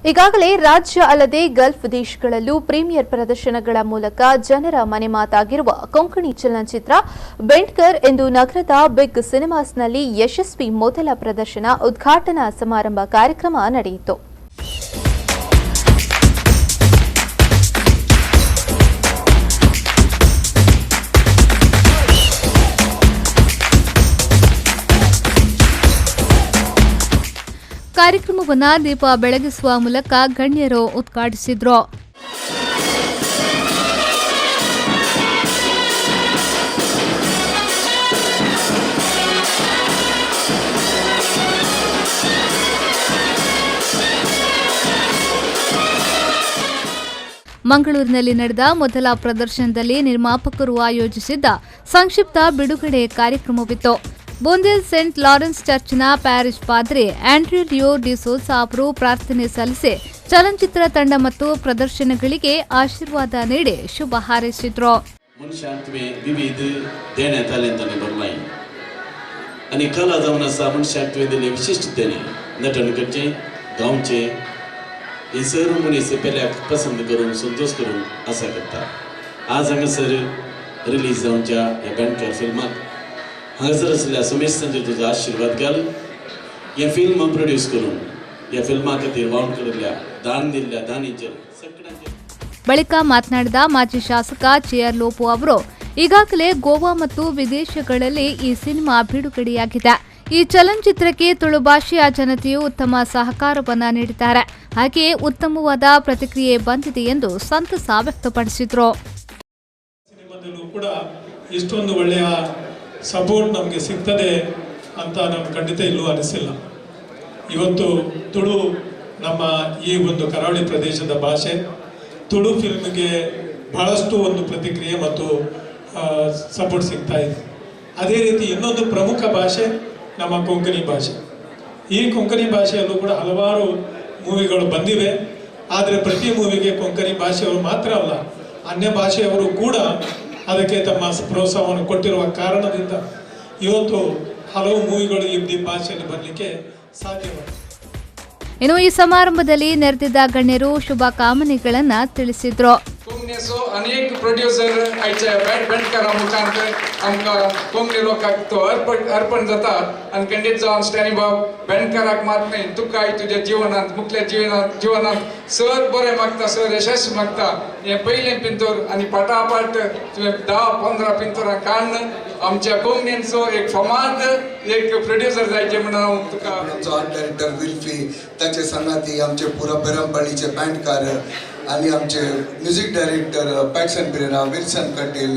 ಈಗಾಗಲೇ ರಾಜ್ಯ ಅಲ್ಲದೆ ಗಲ್ಫ್ ದೇಶಗಳಲ್ಲೂ ಪ್ರೀಮಿಯರ್ ಪ್ರದರ್ಶನಗಳ ಮೂಲಕ ಜನರ ಮನೆ ಮಾತಾಗಿರುವ ಕೊಂಕಣಿ ಚಲನಚಿತ್ರ ಬೆಂಡ್ಕರ್ ಎಂದು ನಗರದ ಬಿಗ್ ಸಿನಿಮಾಸ್ನಲ್ಲಿ ಯಶಸ್ವಿ ಮೊದಲ ಪ್ರದರ್ಶನ ಉದ್ಘಾಟನಾ ಸಮಾರಂಭ ಕಾರ್ಯಕ್ರಮ ನಡೆಯಿತು. ಕಾರ್ಯಕ್ರಮವನ್ನು ದೀಪ ಬೆಳಗಿಸುವ ಮೂಲಕ ಗಣ್ಯರು ಉದ್ಘಾಟಿಸಿದ್ರು. ಮಂಗಳೂರಿನಲ್ಲಿ ನಡೆದ ಮೊದಲ ಪ್ರದರ್ಶನದಲ್ಲಿ ನಿರ್ಮಾಪಕರು ಆಯೋಜಿಸಿದ್ದ ಸಂಕ್ಷಿಪ್ತ ಬಿಡುಗಡೆ ಕಾರ್ಯಕ್ರಮವಿತ್ತು. ಬೊಂದಿಲ್ ಸೇಂಟ್ ಲಾರೆನ್ಸ್ ಚರ್ಚ್ನ ಪ್ಯಾರಿಷ್ ಪಾದ್ರಿ ಆಂಡ್ರ್ಯೂ ಲಿಯೋ ಡಿಸೋಜಾ ಅವರು ಪ್ರಾರ್ಥನೆ ಸಲ್ಲಿಸಿ ಚಲನಚಿತ್ರ ತಂಡ ಮತ್ತು ಪ್ರದರ್ಶನಗಳಿಗೆ ಆಶೀರ್ವಾದ ನೀಡಿ ಶುಭ ಹಾರೈಸಿದ್ರು. हांगासर आशिल्ल्या सुमेश संजय तुजो आशीर्वाद घाल. हे फिल्म प्रोड्यूस करून या फिल्मा खातीर वावण केल्ल्या दान दिल्ल्या दानीचेर सगळ्यांचेर. ಬಳಿಕ ಮಾತನಾಡಿದ ಮಾಜಿ ಶಾಸಕ ಚೇಯರ್ ಲೋಪೋ ಅವರು ಈಗಾಗಲೇ ಗೋವಾ ಮತ್ತು ವಿದೇಶಗಳಲ್ಲಿ ಈ ಸಿನಿಮಾ ಬಿಡುಗಡೆಯಾಗಿದೆ. ಈ ಚಲನಚಿತ್ರಕ್ಕೆ ತುಳು ಭಾಷೆಯ ಜನತೆಯು ಉತ್ತಮ ಸಹಕಾರವನ್ನ ನೀಡಿದ್ದಾರೆ. ಹಾಗೆಯೇ ಉತ್ತಮವಾದ ಪ್ರತಿಕ್ರಿಯೆ ಬಂದಿದೆ ಎಂದು ಸಂತಸ ವ್ಯಕ್ತಪಡಿಸಿದರು. ಇಷ್ಟೊಂದು ಒಳ್ಳೆಯ ಸಪೋರ್ಟ್ ನಮಗೆ ಸಿಗ್ತದೆ ಅಂತ ನಮ್ಗೆ ಖಂಡಿತ ಇಲ್ಲೂ ಅನಿಸಿಲ್ಲ. ಇವತ್ತು ತುಳು ನಮ್ಮ ಈ ಒಂದು ಕರಾವಳಿ ಪ್ರದೇಶದ ಭಾಷೆ, ತುಳು ಫಿಲ್ಮ್ಗೆ ಬಹಳಷ್ಟು ಒಂದು ಪ್ರತಿಕ್ರಿಯೆ ಮತ್ತು ಸಪೋರ್ಟ್ ಸಿಗ್ತಾ ಇದೆ. ಅದೇ ರೀತಿ ಇನ್ನೊಂದು ಪ್ರಮುಖ ಭಾಷೆ ನಮ್ಮ ಕೊಂಕಣಿ ಭಾಷೆ. ಈ ಕೊಂಕಣಿ ಭಾಷೆಯಲ್ಲೂ ಕೂಡ ಹಲವಾರು ಮೂವಿಗಳು ಬಂದಿವೆ. ಆದರೆ ಪ್ರತಿ ಮೂವಿಗೆ ಕೊಂಕಣಿ ಭಾಷೆಯವರು ಮಾತ್ರ ಅಲ್ಲ, ಅನ್ಯ ಭಾಷೆಯವರು ಕೂಡ ಅದಕ್ಕೆ ತಮ್ಮ ಪ್ರೋತ್ಸಾಹವನ್ನು ಕೊಟ್ಟಿರುವ ಕಾರಣದಿಂದ ಇವತ್ತು ಹಲವು ಮೂವಿಗಳು ಈ ಭಾಷೆಯಲ್ಲಿ ಬರಲಿಕ್ಕೆ ಸಾಧ್ಯವಾಗಿದೆ. ಇನ್ನು ಈ ಸಮಾರಂಭದಲ್ಲಿ ನೆರೆದಿದ್ದ ಗಣ್ಯರು ಶುಭ ಕಾಮನೆಗಳನ್ನು ತಿಳಿಸಿದ್ರು. अनेक प्रोड्युसर आयच्या बेंडकारा मुखांतर आमकां कोंकणी लोकांक तो अर्पण जाता आनी खंडीत जावन स्टॅनी बाब बेंडकाराक मात न्ही, तुकाय तुज्या जिवनांत मुखल्या जिवनांत सर बरें मागता, सर यशस्स मागता. हें पयलें पिंतूर आनी पाटापाट तुवें 10-15 पिंतुरां काडन आमच्या कोंकणीचो एक फामाद एक प्रोड्युसर जायचे म्हणून हांव तुका. आर्ट डायरेक्टर विल्फी, ताचे संगाती आमचे पुरा बेरंपळीचे बँडकार आणि आमचे म्युझिक डायरेक्टर पॅक्सन पेरेरा, विल्सन कटेल,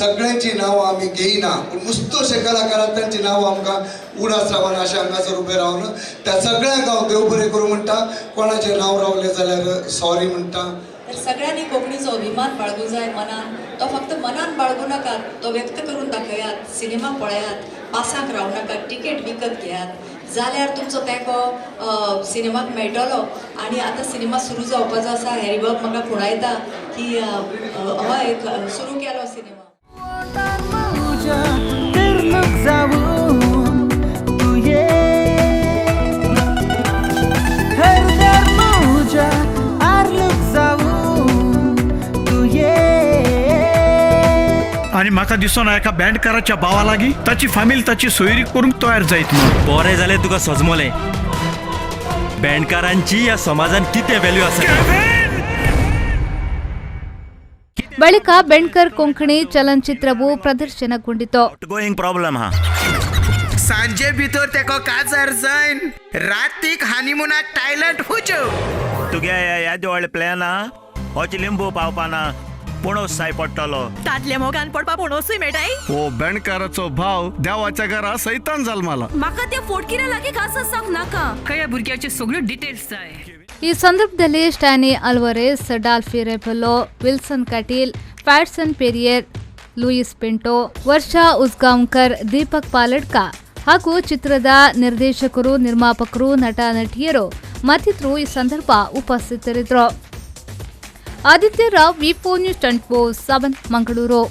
सगळ्यांची नांवां आमी घेयना, पूण मुस्तोशे कलाकारांक तांची नांवां आमकां उडास रावन अशें हांगासर उबे रावन त्या सगळ्यांक हांव देव बरें करूं म्हणटा. कोणाचें नांव रावलें जाल्यार सॉरी म्हणटा. सगळ्यांनी कोंकणीचो अभिमान बाळगूं जाय मनान. तो फक्त मनान बाळगूं नाकात, तो व्यक्त करून दाखयात. सिनेमा पळयात, पासांक रावं नाकात, तिकेट विकत घेयात, जाल्यार तुमचो तेंको सिनेमाक मेळटलो. आनी आतां सिनेमा सुरू जावपाचो आसा. हॅरीबाब म्हाका पुणायता की हय सुरू केलो सिनेमा. आणि म्हाका दिसना एका बँडकाराच्या भावा लागीं ताची फामील ताची सोयरी करूंक तयार जायत म्हणून. बरें जालें तुका सजमलें. बँडकारांची ह्या समाजान कितें व्हॅल्यू आसा. ಬಳಿಕ ಬೆಂಡ್ಕರ್ ಕೊಂಕಣಿ ಚಲನಚಿತ್ರವು ಪ್ರದರ್ಶನಗೊಂಡಿತು. ಗೋಯಿಂಗ್ ಪ್ರಾಬ್ಲಮ್ हा सांजे भितर तेको काजार जायन रातीक हनीमुनाक थायलंड वचो. तुगे येदे व्हडले प्लॅन हा. होच लिंबू पावपाना पणस जाय पडटलो. तातले मोगान पडपा पणसूय मेळटाय. ओ बँडकाराचो भाव देवाच्या घरा सैतान जल्माला. म्हाका त्या फोटकिरा लागीं खास सांग नाका. कया भुरग्याचे सगळे डिटेल्स जाय. ಈ ಸಂದರ್ಭದಲ್ಲಿ ಸ್ಟ್ಯಾನಿ ಅಲ್ವರೆಸ್, ಡಾಲ್ಫಿ ರೆಬೆಲ್ಲೋ, ವಿಲ್ಸನ್ ಕಟೀಲ್, ಪ್ಯಾಟ್ಸನ್ ಪೆರಿಯರ್, ಲೂಯಿಸ್ ಪಿಂಟೋ, ವರ್ಷಾ ಉಸ್ಗಾಂವ್ಕರ್, ದೀಪಕ್ ಪಾಲಡ್ಕ ಹಾಗೂ ಚಿತ್ರದ ನಿರ್ದೇಶಕರು, ನಿರ್ಮಾಪಕರು, ನಟ ನಟಿಯರು ಮತ್ತಿತರರು ಈ ಸಂದರ್ಭ ಉಪಸ್ಥಿತರಿದ್ದರು. ಆದಿತ್ಯ ರಾವ್, ವಿ4 ನ್ಯೂಸ್ 24/7 ಮಂಗಳೂರು.